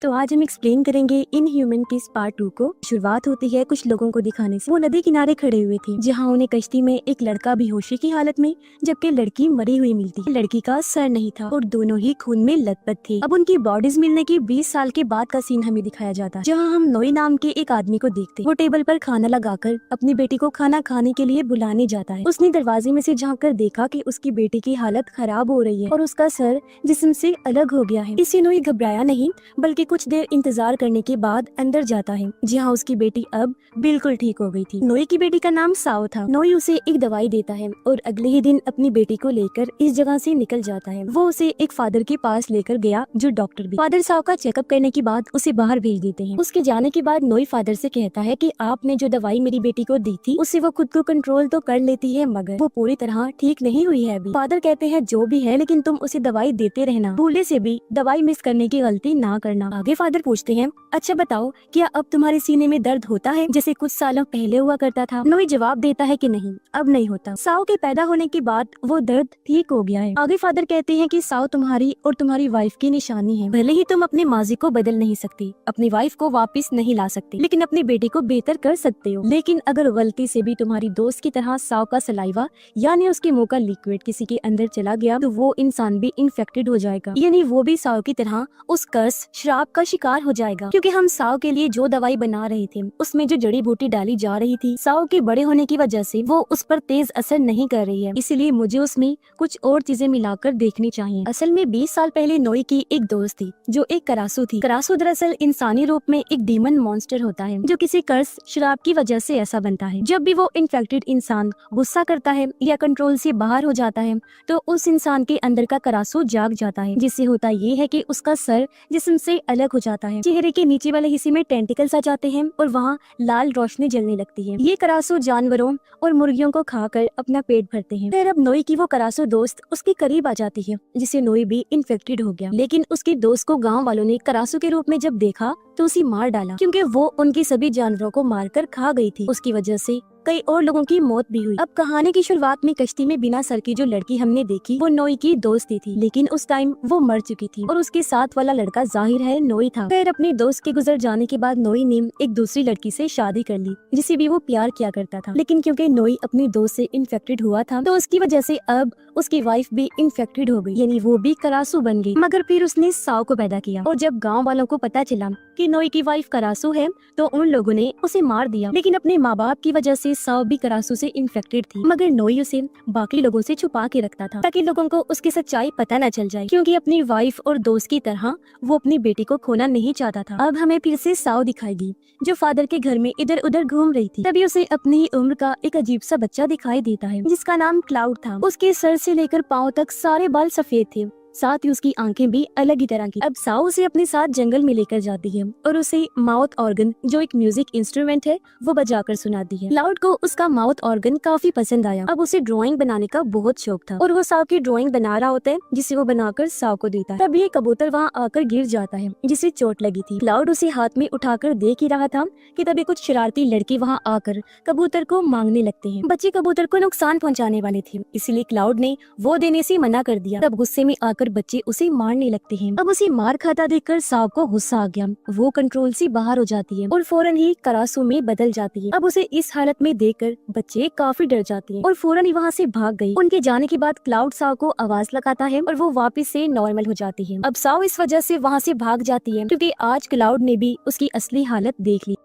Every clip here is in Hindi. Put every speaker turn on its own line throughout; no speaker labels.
तो आज हम एक्सप्लेन करेंगे इन ह्यूमन किस पार्ट 2 को। शुरुआत होती है कुछ लोगों को दिखाने से। वो नदी किनारे खड़े हुए थे जहाँ उन्हें कश्ती में एक लड़का बेहोशी की हालत में जबकि लड़की मरी हुई मिलती। लड़की का सर नहीं था और दोनों ही खून में लथपथ थे। अब उनकी बॉडीज मिलने के 20 साल के बाद का सीन हमें दिखाया जाता है, जहाँ हम नोई नाम के एक आदमी को देखते। वो टेबल पर खाना लगाकर अपनी बेटी को खाना खाने के लिए बुलाने जाता है। उसने दरवाजे में से झाँक कर देखा कि उसकी बेटी की हालत खराब हो रही है और उसका सर जिस्म से अलग हो गया है। इससे नोई घबराया नहीं बल्कि कुछ देर इंतजार करने के बाद अंदर जाता है, जहाँ उसकी बेटी अब बिल्कुल ठीक हो गई थी। नोई की बेटी का नाम साओ था। नोई उसे एक दवाई देता है और अगले ही दिन अपनी बेटी को लेकर इस जगह से निकल जाता है। वो उसे एक फादर के पास लेकर गया जो डॉक्टर भी। फादर साओ का चेकअप करने के बाद उसे बाहर भेज देते हैं। उसके जाने के बाद नोई फादर से कहता है कि आपने जो दवाई मेरी बेटी को दी थी उससे वो खुद को कंट्रोल तो कर लेती है मगर वो पूरी तरह ठीक नहीं हुई है अभी। फादर कहते हैं जो भी है लेकिन तुम उसे दवाई देते रहना, भूले से भी दवाई मिस करने की गलती ना करना। आगे फादर पूछते हैं अच्छा बताओ क्या अब तुम्हारे सीने में दर्द होता है जैसे कुछ सालों पहले हुआ करता था। नोई जवाब देता है कि नहीं अब नहीं होता। साओ के पैदा होने के बाद वो दर्द ठीक हो गया है। आगे फादर कहते हैं कि साओ तुम्हारी और तुम्हारी वाइफ की निशानी है। भले ही तुम अपने माजी को बदल नहीं सकती, अपनी वाइफ को वापस नहीं ला सकती, लेकिन अपनी बेटी को बेहतर कर सकते हो। लेकिन अगर गलती से भी तुम्हारी दोस्त की तरह साओ का सलाइवा यानी उसके मुंह का लिक्विड किसी के अंदर चला गया तो वो इंसान भी इन्फेक्टेड हो जाएगा, यानी वो भी साओ की तरह उस कर्स श्राप का शिकार हो जाएगा। क्योंकि हम साओ के लिए जो दवाई बना रहे थे उसमें जो जड़ी बूटी डाली जा रही थी साओ के बड़े होने की वजह से वो उस पर तेज असर नहीं कर रही है, इसीलिए मुझे उसमें कुछ और चीजें मिलाकर देखनी चाहिए। असल में 20 साल पहले नोई की एक दोस्त थी जो एक करासू थी। करासू दरअसल इंसानी रूप में एक डीमन मॉन्स्टर होता है जो किसी कर्स श्राप की वजह से ऐसा बनता है। जब भी वो इन्फेक्टेड इंसान गुस्सा करता है या कंट्रोल से बाहर हो जाता है तो उस इंसान के अंदर का करासू जाग जाता है, जिससे होता ये है कि उसका सर जिस्म से अलग हो जाता है, चेहरे के नीचे वाले हिस्से में टेंटिकल्स आ जाते हैं और वहाँ लाल रोशनी जलने लगती है। ये करासू जानवरों और मुर्गियों को खाकर अपना पेट भरते हैं। फिर अब नोई की वो करासू दोस्त उसके करीब आ जाती है जिससे नोई भी इन्फेक्टेड हो गया। लेकिन उसके दोस्त को गाँव वालों ने करासू के रूप में जब देखा तो उसे मार डाला क्योंकि वो उनकी सभी जानवरों को मारकर खा गई थी। उसकी वजह से कई और लोगों की मौत भी हुई। अब कहानी की शुरुआत में कश्ती में बिना सर की जो लड़की हमने देखी वो नोई की दोस्ती थी, लेकिन उस टाइम वो मर चुकी थी और उसके साथ वाला लड़का जाहिर है नोई था। फिर अपने दोस्त के गुजर जाने के बाद नोई ने एक दूसरी लड़की से शादी कर ली जिसे भी वो प्यार किया करता था, लेकिन क्योंकि नोई अपनी दोस्त से इन्फेक्टेड हुआ था तो उसकी वजह से अब उसकी वाइफ भी इन्फेक्टेड हो गई, यानी वो भी करासू बन गई। मगर फिर उसने साओ को पैदा किया और जब गाँव वालों को पता चला कि नोई की वाइफ करासू है तो उन लोगों ने उसे मार दिया। लेकिन अपने माँ बाप की वजह से साओ भी करासू से इन्फेक्टेड थी, मगर नोई उसे बाकी लोगों से छुपा के रखता था ताकि लोगों को उसकी सच्चाई पता न चल जाए, क्योंकि अपनी वाइफ और दोस्त की तरह वो अपनी बेटी को खोना नहीं चाहता था। अब हमें फिर से साओ दिखाएगी जो फादर के घर में इधर उधर घूम रही थी। तभी उसे अपनी ही उम्र का एक अजीब सा बच्चा दिखाई देता है जिसका नाम क्लाउड था। उसके सर से लेकर पाँव तक सारे बाल सफेद थे, साथ ही उसकी आंखें भी अलग ही तरह की। अब साओ उसे अपने साथ जंगल में लेकर जाती है और उसे माउथ ऑर्गन जो एक म्यूजिक इंस्ट्रूमेंट है वो बजाकर सुनाती है। क्लाउड को उसका माउथ ऑर्गन काफी पसंद आया। अब उसे ड्राइंग बनाने का बहुत शौक था और वो साओ की ड्राइंग बना रहा होता है जिसे वो बनाकर साओ को देता है। तब ये कबूतर वहाँ आकर गिर जाता है जिसे चोट लगी थी। क्लाउड उसे हाथ में उठाकर देख ही रहा था कि तभी कुछ शरारती लड़के वहाँ आकर कबूतर को मांगने लगते हैं। बच्चे कबूतर को नुकसान पहुँचाने वाले थे, इसलिए क्लाउड ने वो देने से मना कर दिया। तब गुस्से में आकर बच्चे उसे मारने लगते हैं। अब उसे मार खाता देखकर साओ को गुस्सा आ गया। वो कंट्रोल से बाहर हो जाती है और फौरन ही करासू में बदल जाती है। अब उसे इस हालत में देखकर बच्चे काफी डर जाते हैं और फौरन ही वहाँ से भाग गई। उनके जाने के बाद क्लाउड साओ को आवाज लगाता है और वो वापस से नॉर्मल हो जाती है। अब साओ इस वजह से वहाँ से भाग जाती है क्योंकि आज क्लाउड ने भी उसकी असली हालत देख ली।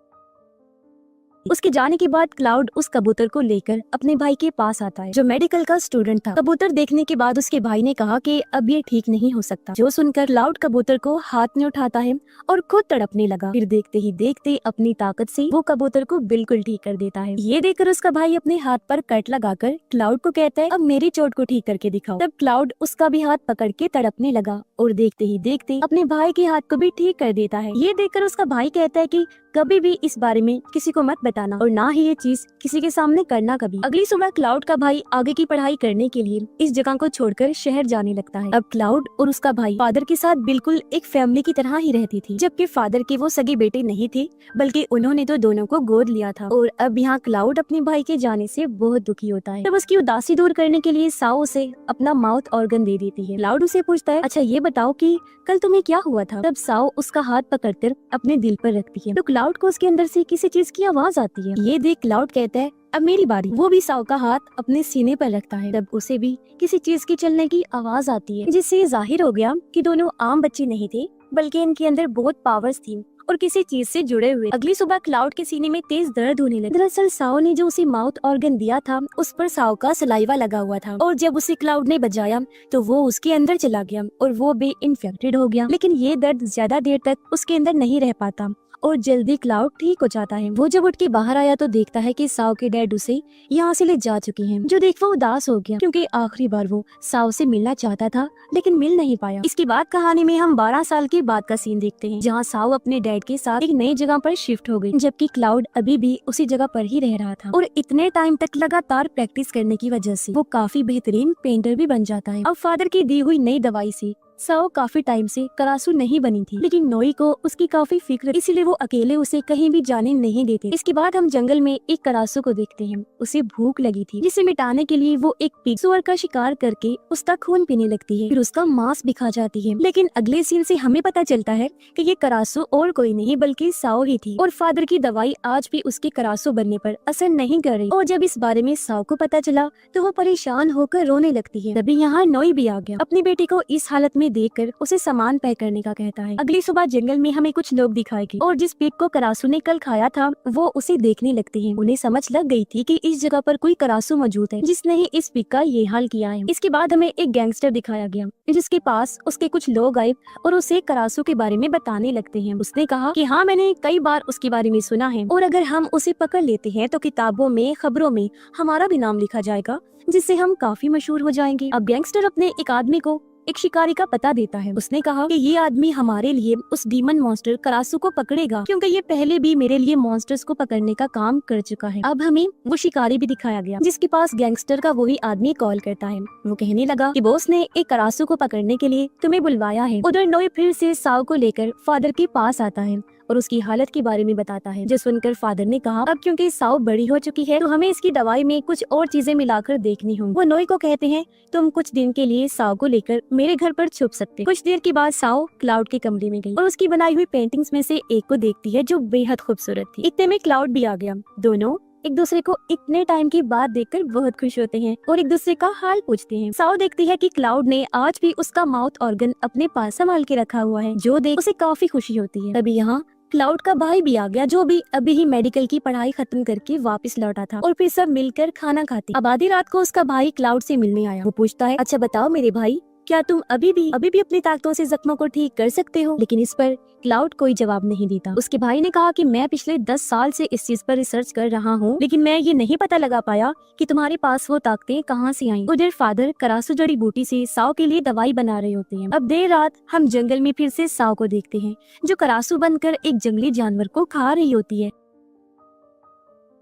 उसके जाने के बाद क्लाउड उस कबूतर को लेकर अपने भाई के पास आता है जो मेडिकल का स्टूडेंट था। कबूतर देखने के बाद उसके भाई ने कहा कि अब ये ठीक नहीं हो सकता, जो सुनकर क्लाउड कबूतर को हाथ में उठाता है और खुद तड़पने लगा। फिर देखते ही देखते अपनी ताकत से वो कबूतर को बिल्कुल ठीक कर देता है। ये देखकर उसका भाई अपने हाथ पर कट लगाकर क्लाउड को कहता है अब मेरी चोट को ठीक करके दिखाओ। तब क्लाउड उसका भी हाथ पकड़ के तड़पने लगा और देखते ही देखते अपने भाई के हाथ को भी ठीक कर देता है। ये देखकर उसका भाई कहता है कि कभी भी इस बारे में किसी को मत बताना और ना ही ये चीज किसी के सामने करना कभी। अगली सुबह क्लाउड का भाई आगे की पढ़ाई करने के लिए इस जगह को छोड़कर शहर जाने लगता है। अब क्लाउड और उसका भाई फादर के साथ बिल्कुल एक फैमिली की तरह ही रहती थी, जबकि फादर के वो सगे बेटे नहीं थे, बल्कि उन्होंने तो दोनों को गोद लिया था। और अब यहाँ क्लाउड अपने भाई के जाने से बहुत दुखी होता है। तब उसकी उदासी दूर करने के लिए साओ उसे अपना माउथ ऑर्गन दे देती है। क्लाउड उसे पूछता है, अच्छा ये बताओ कि कल तुम्हें क्या हुआ था? तब साओ उसका हाथ पकड़कर अपने दिल पर रखती है, तो क्लाउड को उसके अंदर से किसी चीज की आवाज आती है। ये देख क्लाउड कहता है, अब मेरी बारी। वो भी साओ का हाथ अपने सीने पर रखता है। तब उसे भी किसी चीज की चलने की आवाज आती है, जिससे जाहिर हो गया कि दोनों आम बच्चे नहीं थे, बल्कि इनके अंदर बहुत पावर्स थी और किसी चीज से जुड़े हुए। अगली सुबह क्लाउड के सीने में तेज दर्द होने लगा। दरअसल साओ ने जो उसे माउथ ऑर्गन दिया था, उस पर साओ का सलाइवा लगा हुआ था, और जब उसे क्लाउड ने बजाया तो वो उसके अंदर चला गया और वो भी इन्फेक्टेड हो गया। लेकिन ये दर्द ज्यादा देर तक उसके अंदर नहीं रह पाता और जल्दी क्लाउड ठीक हो जाता है। वो जब उठ के बाहर आया तो देखता है कि साओ के डैड उसे यहाँ से ले जा चुके हैं, जो देख वो उदास हो गया, क्योंकि आखिरी बार वो साओ से मिलना चाहता था लेकिन मिल नहीं पाया। इसके बाद कहानी में हम 12 साल के बाद का सीन देखते हैं, जहाँ साओ अपने डैड के साथ एक नई जगह पर शिफ्ट हो गई, जबकि क्लाउड अभी भी उसी जगह पर ही रह रहा था। और इतने टाइम तक लगातार प्रैक्टिस करने की वजह से वो काफी बेहतरीन पेंटर भी बन जाता है। अब फादर की दी हुई नई दवाई से साओ काफी टाइम से करासू नहीं बनी थी, लेकिन नोई को उसकी काफी फिक्र, इसीलिए वो अकेले उसे कहीं भी जाने नहीं देते। इसके बाद हम जंगल में एक करासू को देखते हैं। उसे भूख लगी थी, जिसे मिटाने के लिए वो एक पिग सुअर का शिकार करके उसका खून पीने लगती है, फिर उसका मांस भी खा जाती है। लेकिन अगले सीन से हमें पता चलता है कि ये करासू और कोई नहीं बल्कि साओ ही थी, और फादर की दवाई आज भी उसके करासू बनने पर असर नहीं कर रही। और जब इस बारे में साओ को पता चला तो वो परेशान होकर रोने लगती है। तभी यहाँ नोई भी आ गया, अपनी बेटी को इस हालत में देखकर उसे सामान पैक करने का कहता है। अगली सुबह जंगल में हमें कुछ लोग दिखाए गए, और जिस पिग को करासू ने कल खाया था वो उसे देखने लगते हैं। उन्हें समझ लग गई थी कि इस जगह पर कोई करासू मौजूद है, जिसने ही इस पिग का ये हाल किया है। इसके बाद हमें एक गैंगस्टर दिखाया गया, जिसके पास उसके कुछ लोग आए और उसे करासू के बारे में बताने लगते हैं। उसने कहा कि हाँ, मैंने कई बार उसके बारे में सुना है, और अगर हम उसे पकड़ लेते हैं तो किताबों में, खबरों में हमारा भी नाम लिखा जाएगा, जिससे हम काफी मशहूर हो जाएंगे। अब गैंगस्टर अपने एक आदमी को एक शिकारी का पता देता है। उसने कहा कि ये आदमी हमारे लिए उस डीमन मॉन्स्टर करासू को पकड़ेगा, क्योंकि ये पहले भी मेरे लिए मॉन्स्टर्स को पकड़ने का काम कर चुका है। अब हमें वो शिकारी भी दिखाया गया, जिसके पास गैंगस्टर का वही आदमी कॉल करता है। वो कहने लगा कि बॉस ने एक करासू को पकड़ने के लिए तुम्हें बुलवाया है। उधर नोई फिर से साओ को लेकर फादर के पास आता है और उसकी हालत के बारे में बताता है, जो सुनकर फादर ने कहा अब क्योंकि साओ बड़ी हो चुकी है तो हमें इसकी दवाई में कुछ और चीजें मिलाकर देखनी होंगी। वो नोई को कहते हैं तुम कुछ दिन के लिए साओ को लेकर मेरे घर पर छुप सकते। कुछ देर के बाद साओ क्लाउड के कमरे में गई और उसकी बनाई हुई पेंटिंग्स में से एक को देखती है जो बेहद खूबसूरत थी। इतने में क्लाउड भी आ गया। दोनों एक दूसरे को इतने टाइम के बाद देखकर बहुत खुश होते हैं और एक दूसरे का हाल पूछते हैं। साओ देखती है कि क्लाउड ने आज भी उसका माउथ ऑर्गन अपने पास संभाल के रखा हुआ है, जो देख उसे काफी खुशी होती है। तभी यहाँ क्लाउड का भाई भी आ गया, जो भी अभी ही मेडिकल की पढ़ाई खत्म करके वापस लौटा था, और फिर सब मिलकर खाना खाते। अब आधी रात को उसका भाई क्लाउड से मिलने आया। वो पूछता है अच्छा बताओ मेरे भाई, क्या तुम अभी भी अपनी ताकतों से जख्मों को ठीक कर सकते हो? लेकिन इस पर क्लाउड कोई जवाब नहीं देता। उसके भाई ने कहा कि मैं पिछले 10 साल से इस चीज पर रिसर्च कर रहा हूँ, लेकिन मैं ये नहीं पता लगा पाया कि तुम्हारे पास वो ताकतें कहाँ से आईं। उधर फादर करासू जड़ी बूटी से साओ के लिए दवाई बना रहे होते हैं। अब देर रात हम जंगल में फिर से साओ को देखते हैं, जो करासू बनकर एक जंगली जानवर को खा रही होती है।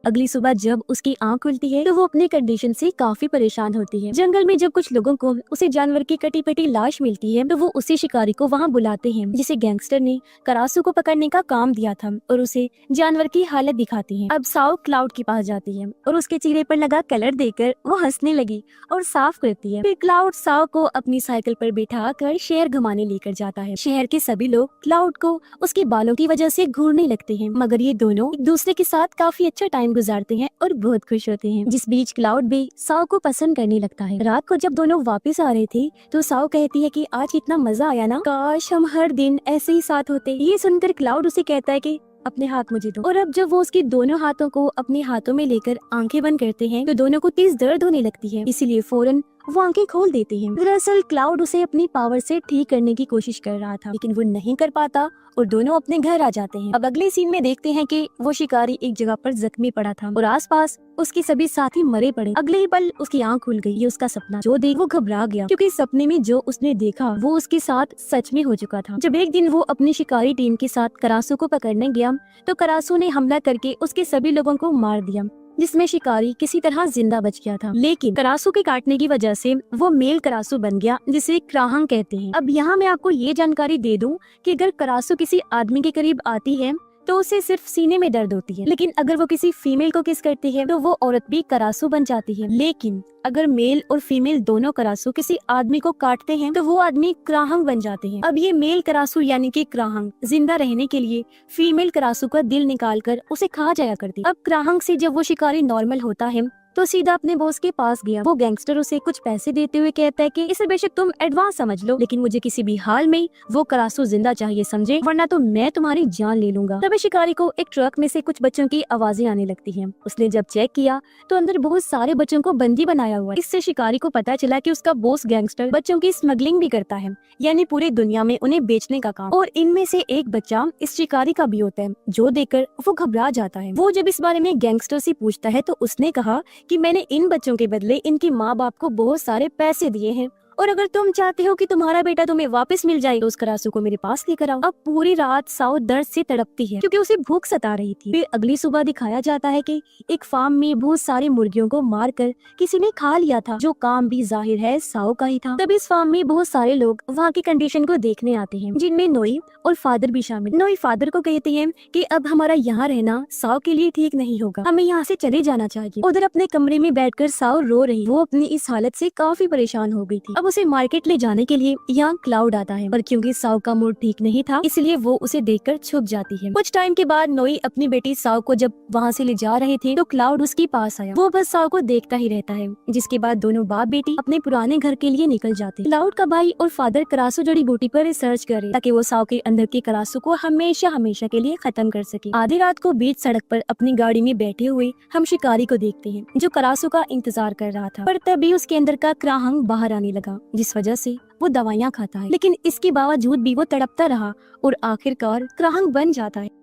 अगली सुबह जब उसकी आंख खुलती है तो वो अपने कंडीशन से काफी परेशान होती है। जंगल में जब कुछ लोगों को उसे जानवर की कटी पटी लाश मिलती है तो वो उसी शिकारी को वहाँ बुलाते हैं, जिसे गैंगस्टर ने करासू को पकड़ने का काम दिया था, और उसे जानवर की हालत दिखाती है। अब साओ क्लाउड के पास जाती है और उसके चेहरे पर लगा कलर देखकर वो हंसने लगी और साफ करती है। फिर क्लाउड साओ को अपनी साइकिल पर बिठा कर शहर घुमाने लेकर जाता है। शहर के सभी लोग क्लाउड को उसके बालों की वजह से घूरने लगते हैं, मगर ये दोनों एक दूसरे के साथ काफी अच्छा टाइम गुजारते हैं और बहुत खुश होते हैं। जिस बीच क्लाउड भी साओ को पसंद करने लगता है। रात को जब दोनों वापस आ रहे थे तो साओ कहती है कि आज इतना मजा आया ना, काश हम हर दिन ऐसे ही साथ होते। ये सुनकर क्लाउड उसे कहता है कि अपने हाथ मुझे दो, और अब जब वो उसके दोनों हाथों को अपने हाथों में लेकर आंखें बंद करते हैं तो दोनों को तेज दर्द होने लगती है, इसीलिए फौरन वो आंखें खोल देते हैं। दरअसल क्लाउड उसे अपनी पावर से ठीक करने की कोशिश कर रहा था, लेकिन वो नहीं कर पाता और दोनों अपने घर आ जाते हैं। अब अगले सीन में देखते हैं कि वो शिकारी एक जगह पर जख्मी पड़ा था और आसपास उसके सभी साथी मरे पड़े। अगले ही पल उसकी आंख खुल गई। ये उसका सपना जो देख वो घबरा गया, क्योंकि सपने में जो उसने देखा वो उसके साथ सच में हो चुका था। जब एक दिन वो अपनी शिकारी टीम के साथ करासू को पकड़ने गया तो करासू ने हमला करके उसके सभी लोगों को मार दिया, जिसमें शिकारी किसी तरह जिंदा बच गया था। लेकिन करासू के काटने की वजह से वो मेल करासू बन गया, जिसे क्राहंग कहते हैं। अब यहाँ मैं आपको ये जानकारी दे दूं कि अगर करासू किसी आदमी के करीब आती है तो उसे सिर्फ सीने में दर्द होती है, लेकिन अगर वो किसी फीमेल को किस करती है तो वो औरत भी करासू बन जाती है। लेकिन अगर मेल और फीमेल दोनों करासू किसी आदमी को काटते हैं तो वो आदमी क्राहंग बन जाते हैं। अब ये मेल करासू यानी कि क्राहंग जिंदा रहने के लिए फीमेल करासू का दिल निकाल कर उसे खा जाया करती। अब क्राहंग से जब वो शिकारी नॉर्मल होता है तो सीधा अपने बॉस के पास गया। वो गैंगस्टर उसे कुछ पैसे देते हुए कहता है कि इसे बेशक तुम एडवांस समझ लो, लेकिन मुझे किसी भी हाल में वो करासू जिंदा चाहिए, समझे, वरना तो मैं तुम्हारी जान ले लूंगा। तभी शिकारी को एक ट्रक में से कुछ बच्चों की आवाजें आने लगती हैं। उसने जब चेक किया तो अंदर बहुत सारे बच्चों को बंदी बनाया हुआ है। इससे शिकारी को पता चला कि उसका बॉस गैंगस्टर बच्चों की स्मगलिंग भी करता है, यानी पूरी दुनिया में उन्हें बेचने का काम। और इनमें से एक बच्चा इस शिकारी का भी होता है, जो देखकर वो घबरा जाता है। वो जब इस बारे में गैंगस्टर से पूछता है तो उसने कहा कि मैंने इन बच्चों के बदले इनकी माँ बाप को बहुत सारे पैसे दिए हैं, और अगर तुम चाहते हो कि तुम्हारा बेटा तुम्हें वापस मिल जाए तो उस करासू को मेरे पास लेकर आओ। अब पूरी रात साउ दर्द से तड़पती है क्योंकि उसे भूख सता रही थी। फिर अगली सुबह दिखाया जाता है कि एक फार्म में बहुत सारी मुर्गियों को मारकर किसी ने खा लिया था, जो काम भी जाहिर है साउ का ही था। तब इस फार्म में बहुत सारे लोग वहाँ की कंडीशन को देखने आते हैं, जिनमें नोई और फादर भी शामिल। नोई फादर को कहते हैं कि अब हमारा यहाँ रहना साउ के लिए ठीक नहीं होगा, हमें यहाँ से चले जाना चाहिए। उधर अपने कमरे में बैठकर साउ रो रही, वो अपनी इस हालत से काफी परेशान हो गई थी। अब उसे मार्केट ले जाने के लिए यहाँ क्लाउड आता है, पर क्योंकि साउ का मूड ठीक नहीं था इसलिए वो उसे देखकर छुप जाती है। कुछ टाइम के बाद नोई अपनी बेटी साउ को जब वहाँ से ले जा रहे थे तो क्लाउड उसके पास आया। वो बस साउ को देखता ही रहता है, जिसके बाद दोनों बाप बेटी अपने पुराने घर के लिए निकल जाते। क्लाउड का भाई और फादर करासू जड़ी बूटी पर रिसर्च करे ताकि वो साउ के अंदर के करासू को हमेशा हमेशा के लिए खत्म कर सके। आधी रात को बीच सड़क पर अपनी गाड़ी में बैठे हुए हम शिकारी को देखते हैं, जो करासू का इंतजार कर रहा था। पर तभी उसके अंदर का क्राहंग बाहर आने लगा, जिस वजह से वो दवाइयाँ खाता है, लेकिन इसके बावजूद भी वो तड़पता रहा और आखिरकार क्राहंग बन जाता है।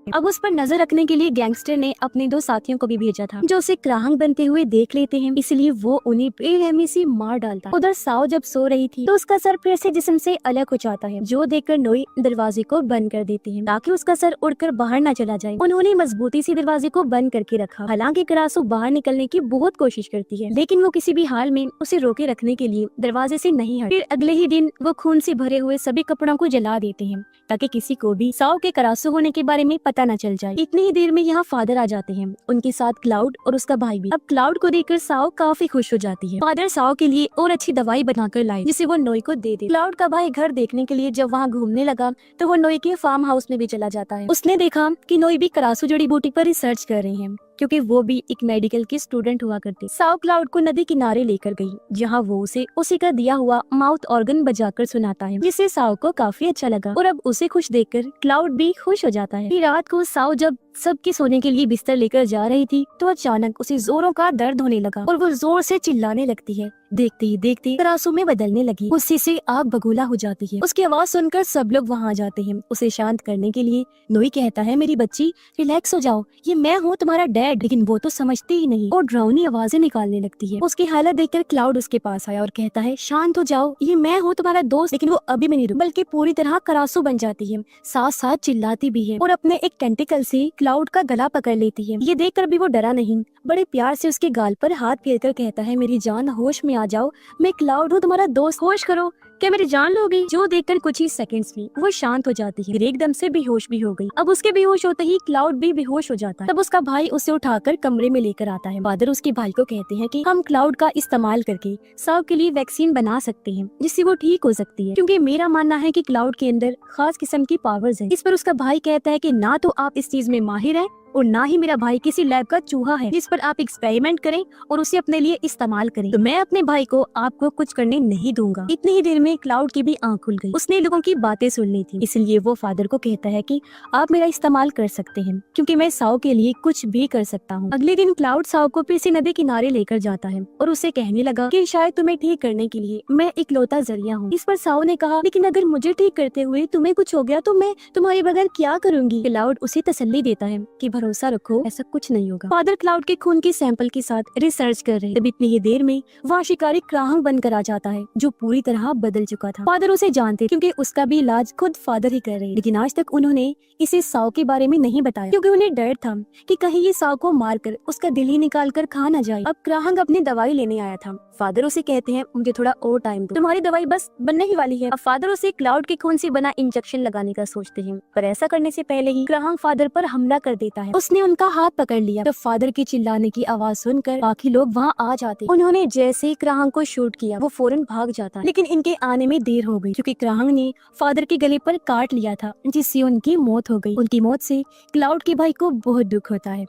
अब उस पर नजर रखने के लिए गैंगस्टर ने अपने दो साथियों को भी भेजा था, जो उसे क्राहंग बनते हुए देख लेते हैं, इसलिए वो उन्हें बेरहमी से मार डालता है। उधर साओ जब सो रही थी तो उसका सर फिर से जिस्म से अलग हो जाता है, जो देखकर नोई दरवाजे को बंद कर देती है ताकि उसका सर उड़कर बाहर न चला जाए। उन्होंने मजबूती से दरवाजे को बंद करके रखा। हालांकि करासू बाहर निकलने की बहुत कोशिश करती है, लेकिन वो किसी भी हाल में उसे रोके रखने के लिए दरवाजे से नहीं हट। फिर अगले ही दिन वो खून से भरे हुए सभी कपड़ों को जला देते हैं ताकि किसी को भी साओ के करासू होने के बारे में पता न चल जाए। इतनी ही देर में यहाँ फादर आ जाते हैं, उनके साथ क्लाउड और उसका भाई भी। अब क्लाउड को देखकर साओ काफी खुश हो जाती है। फादर साओ के लिए और अच्छी दवाई बनाकर लाए, जिसे वो नोई को दे दे। क्लाउड का भाई घर देखने के लिए जब वहाँ घूमने लगा तो वो नोई के फार्म हाउस में भी चला जाता है। उसने देखा कि नोई भी करासू जड़ी बूटी पर रिसर्च कर रहे हैं, क्योंकि वो भी एक मेडिकल की स्टूडेंट हुआ करती। साओ क्लाउड को नदी किनारे लेकर गई, जहाँ वो उसे उसी का दिया हुआ माउथ ऑर्गन बजाकर सुनाता है, जिससे साओ को काफी अच्छा लगा और अब उसे खुश देखकर क्लाउड भी खुश हो जाता है। रात को साओ जब सबके सोने के लिए बिस्तर लेकर जा रही थी तो अचानक उसे जोरों का दर्द होने लगा और वो जोर से चिल्लाने लगती है। देखते ही देखते करासू में बदलने लगी, गुस्से से आग बगोला हो जाती है। उसकी आवाज सुनकर सब लोग वहाँ आ जाते हैं। उसे शांत करने के लिए नोई कहता है, मेरी बच्ची रिलैक्स हो जाओ, ये मैं हूँ तुम्हारा डैड। लेकिन वो तो समझती ही नहीं और डरावनी आवाजें निकालने लगती है। उसकी हालत देखकर क्लाउड उसके पास आया और कहता है, शांत हो जाओ, ये मैं हूँ तुम्हारा दोस्त। लेकिन वो अभी भी नहीं रुकी, बल्कि पूरी तरह करासू बन जाती है, साथ साथ चिल्लाती भी है और अपने एक टेंटिकल से क्लाउड का गला पकड़ लेती है। ये देखकर भी वो डरा नहीं, बड़े प्यार से उसके गाल पर हाथ फेरकर कहता है, मेरी जान होश में आ जाओ, मैं क्लाउड हूँ तुम्हारा दोस्त, होश करो, क्या मेरी जान लोगी? जो देखकर कुछ ही सेकंड्स में वो शांत हो जाती है, एकदम से बेहोश भी हो गई। अब उसके बेहोश होते ही क्लाउड भी बेहोश हो जाता है। तब उसका भाई उसे उठाकर कमरे में लेकर आता है। फादर उसके भाई को कहते हैं कि हम क्लाउड का इस्तेमाल करके साउ के लिए वैक्सीन बना सकते हैं, जिससे वो ठीक हो सकती है, क्योंकि मेरा मानना है कि क्लाउड के अंदर खास किस्म की पावर्स हैं। इस पर उसका भाई कहता है कि ना तो आप इस चीज में माहिर हैं और ना ही मेरा भाई किसी लैब का चूहा है जिस पर आप एक्सपेरिमेंट करें और उसे अपने लिए इस्तेमाल करें। तो मैं अपने भाई को आपको कुछ करने नहीं दूंगा। इतनी ही देर में क्लाउड की भी आंख खुल गई। उसने लोगों की बातें सुन ली थी, इसलिए वो फादर को कहता है कि आप मेरा इस्तेमाल कर सकते हैं क्योंकि मैं साओ के लिए कुछ भी कर सकता हूँ। अगले दिन क्लाउड साओ को फिर से नदी किनारे लेकर जाता है और उसे कहने लगा कि शायद तुम्हें ठीक करने के लिए मैं इकलौता जरिया हूँ। इस पर साओ ने कहा, लेकिन अगर मुझे ठीक करते हुए तुम्हें कुछ हो गया तो मैं तुम्हारे बगैर क्या करूंगी। क्लाउड उसे तसल्ली देता है कि भरोसा रखो, ऐसा कुछ नहीं होगा। फादर क्लाउड के खून के सैंपल के साथ रिसर्च कर रहे। तब इतनी ही देर में वहाँ शिकारी क्राहंग बनकर आ जाता है जो पूरी तरह बदल चुका था। फादर उसे जानते क्योंकि उसका भी इलाज खुद फादर ही कर रहे, लेकिन आज तक उन्होंने इसे साओ के बारे में नहीं बताया क्योंकि उन्हें डर था कि कहीं ये साओ को मारकर उसका दिल ही निकाल कर खा न जाए। अब क्राहंग अपनी दवाई लेने आया था। फादर उसे कहते हैं, मुझे थोड़ा और टाइम दो, तुम्हारी दवाई बस बनने ही वाली है। अब फादर उसे क्लाउड के खून से बना इंजेक्शन लगाने का सोचते हैं, पर ऐसा करने से पहले ही क्राहंग फादर पर हमला कर देता है। उसने उनका हाथ पकड़ लिया। तो फादर के चिल्लाने की आवाज सुनकर बाकी लोग वहाँ आ जाते। उन्होंने जैसे ही क्राहंग को शूट किया वो फौरन भाग जाता है, लेकिन इनके आने में देर हो गई क्योंकि क्राहंग ने फादर के गले पर काट लिया था जिससे उनकी मौत हो गई। उनकी मौत से क्लाउड के भाई को बहुत दुख होता है।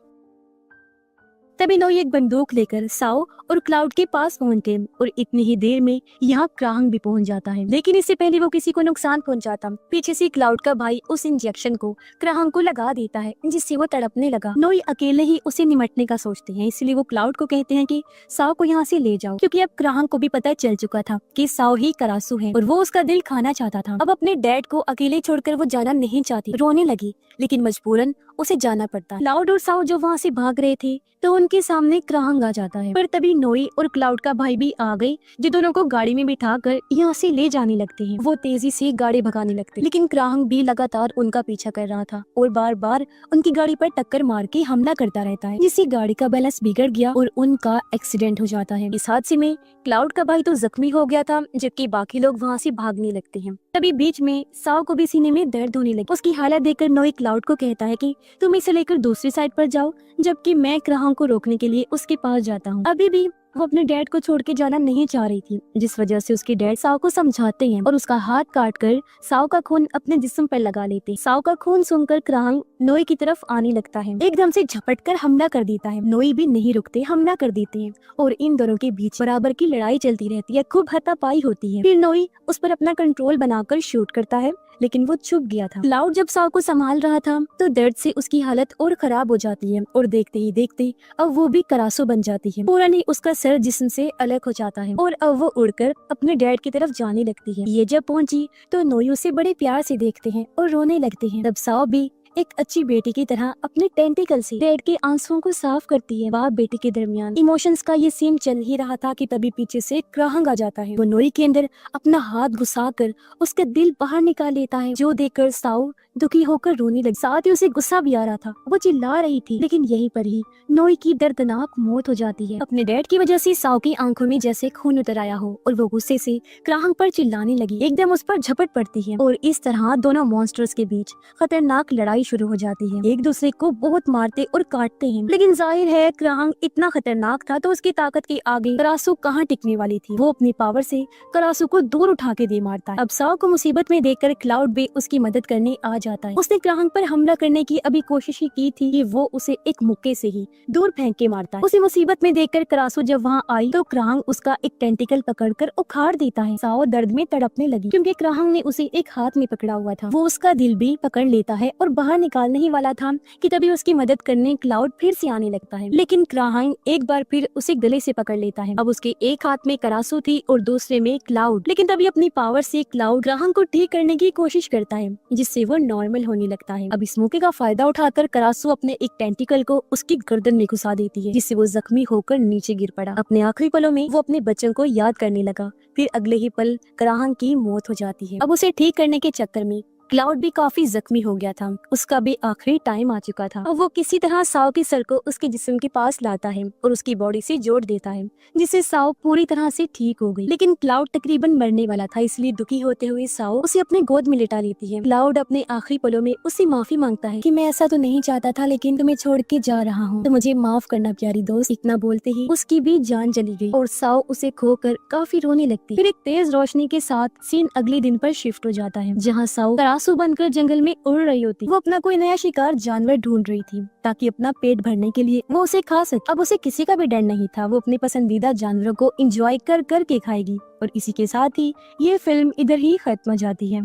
तभी नोई एक बंदूक लेकर साओ और क्लाउड के पास पहुंचते और इतनी ही देर में यहाँ क्राहंग भी पहुंच जाता है, लेकिन इससे पहले वो किसी को नुकसान पहुंचाता। पीछे से क्लाउड का भाई उस इंजेक्शन को क्राहंग को लगा देता है जिससे वो तड़पने लगा। नोई अकेले ही उसे निमटने का सोचते हैं, इसलिए वो क्लाउड को कहते हैं कि साओ को यहाँ से ले जाओ क्योंकि अब क्राहंग को भी पता चल चुका था कि साओ ही करासू है और वो उसका दिल खाना चाहता था। अब अपने डैड को अकेले छोड़कर वो जाना नहीं चाहती, रोने लगी, लेकिन मजबूरन उसे जाना पड़ता। क्लाउड और साओ जो वहाँ से भाग रहे थे तो उनके सामने क्राहंग आ जाता है, पर तभी नोई और क्लाउड का भाई भी आ गए जो दोनों को गाड़ी में बिठा कर यहाँ से ले जाने लगते हैं। वो तेजी से गाड़ी भगाने लगते, लेकिन क्राहंग भी लगातार उनका पीछा कर रहा था और बार बार उनकी गाड़ी पर टक्कर मार के हमला करता रहता है, जिससे गाड़ी का बैलेंस बिगड़ गया और उनका एक्सीडेंट हो जाता है। इस हादसे में क्लाउड का भाई तो जख्मी हो गया था जबकि बाकी लोग वहाँ से भागने लगते हैं। तभी बीच में साओ को भी सीने में दर्द होने लगी। उसकी हालत देखकर नोई क्लाउड को कहता है कि तुम इसे लेकर दूसरी साइड पर जाओ, जबकि मैं क्राहंग को रोकने के लिए उसके पास जाता हूँ। अभी भी वो अपने डैड को छोड़ के जाना नहीं चाह रही थी, जिस वजह से उसके डैड साओ को समझाते हैं और उसका हाथ काट कर साओ का खून अपने जिस्म पर लगा लेते। साओ का खून सुनकर क्राहंग नोई की तरफ आने लगता है, एकदम से झपट कर हमला कर देता है। नोई भी नहीं रुकते, हमला कर देते हैं और इन दोनों के बीच बराबर की लड़ाई चलती रहती है, खूब हाथापाई होती है। फिर नोई उस पर अपना कंट्रोल बनाकर शूट करता है, लेकिन वो छुप गया था। क्लाउड जब साओ को संभाल रहा था तो दर्द से उसकी हालत और खराब हो जाती है और देखते ही देखते अब वो भी करासो बन जाती है। पूरा नहीं उसका सर जिस्म से अलग हो जाता है और अब वो उड़कर अपने डैड की तरफ जाने लगती है। ये जब पहुंची तो नोई उसे बड़े प्यार से देखते हैं और रोने लगते हैं। तब साओ भी एक अच्छी बेटी की तरह अपने टेंटिकल से डैड के आंसुओं को साफ करती है। बाप बेटी के दरमियान इमोशंस का ये सीन चल ही रहा था कि तभी पीछे से क्राहंग आ जाता है। वो नोई के अंदर अपना हाथ घुसाकर उसका दिल बाहर निकाल लेता है, जो देखकर साओ दुखी होकर रोने लगी। साथ ही उसे गुस्सा भी आ रहा था, वो चिल्ला रही थी, लेकिन यहीं पर ही नोई की दर्दनाक मौत हो जाती है। अपने डैड की वजह से साओ की आंखों में जैसे खून उतर आया हो और वो गुस्से से क्राहंग पर चिल्लाने लगी, एकदम उस पर झपट पड़ती है और इस तरह दोनों मॉन्स्टर्स के बीच खतरनाक लड़ाई शुरू हो जाती है। एक दूसरे को बहुत मारते और काटते हैं, लेकिन जाहिर है क्राहंग इतना खतरनाक था तो उसकी ताकत के आगे करासू कहाँ टिकने वाली थी। वो अपनी पावर से करासू को दूर उठा के दे मारता है। अब साओ को मुसीबत में देखकर क्लाउड भी उसकी मदद करने आ जाता है। उसने क्राहंग पर हमला करने की अभी कोशिश ही की थी कि वो उसे एक मुक्के से ही दूर फेंक के मारता है। उसे मुसीबत में देखकर करासू जब वहाँ आई तो क्राहंग उसका एक टेंटिकल पकड़कर उखाड़ देता है। साओ दर्द में तड़पने लगी क्योंकि क्राहंग ने उसे एक हाथ में पकड़ा हुआ था। वो उसका दिल भी पकड़ लेता है और बाहर निकालने ही वाला था कि तभी उसकी मदद करने क्लाउड फिर से आने लगता है, लेकिन क्राहंग एक बार फिर उसे गले से पकड़ लेता है। अब उसके एक हाथ में करासू थी और दूसरे में क्लाउड, लेकिन तभी अपनी पावर से क्लाउड क्राहंग को ठीक करने की कोशिश करता है जिससे वो नॉर्मल होने लगता है। अब इस मौके का फायदा उठाकर करासू अपने एक टेंटिकल को उसकी गर्दन में घुसा देती है, जिससे वो जख्मी होकर नीचे गिर पड़ा। अपने आखिरी पलों में वो अपने बच्चों को याद करने लगा। फिर अगले ही पल क्राहंग की मौत हो जाती है। अब उसे ठीक करने के चक्कर में क्लाउड भी काफी जख्मी हो गया था, उसका भी आखिरी टाइम आ चुका था। अब वो किसी तरह साओ के सर को उसके जिस्म के पास लाता है और उसकी बॉडी से जोड़ देता है, जिससे साओ पूरी तरह से ठीक हो गई। लेकिन क्लाउड तकरीबन मरने वाला था, इसलिए दुखी होते हुए साओ उसे अपने गोद में लिटा लेती है। क्लाउड अपने आखिरी पलों में उससे माफी मांगता है कि मैं ऐसा तो नहीं चाहता था, लेकिन तुम्हें छोड़ के जा रहा हूँ, तो मुझे माफ करना प्यारी दोस्त। इतना बोलते ही उसकी भी जान चली गई और साओ उसे खोकर काफी रोने लगती। फिर एक तेज रोशनी के साथ सीन अगले दिन पर शिफ्ट हो जाता है, जहाँ साओ सासू बनकर जंगल में उड़ रही होती। वो अपना कोई नया शिकार जानवर ढूंढ रही थी ताकि अपना पेट भरने के लिए वो उसे खा सके। अब उसे किसी का भी डर नहीं था, वो अपने पसंदीदा जानवरों को एंजॉय कर कर के खाएगी। और इसी के साथ ही ये फिल्म इधर ही खत्म हो जाती है।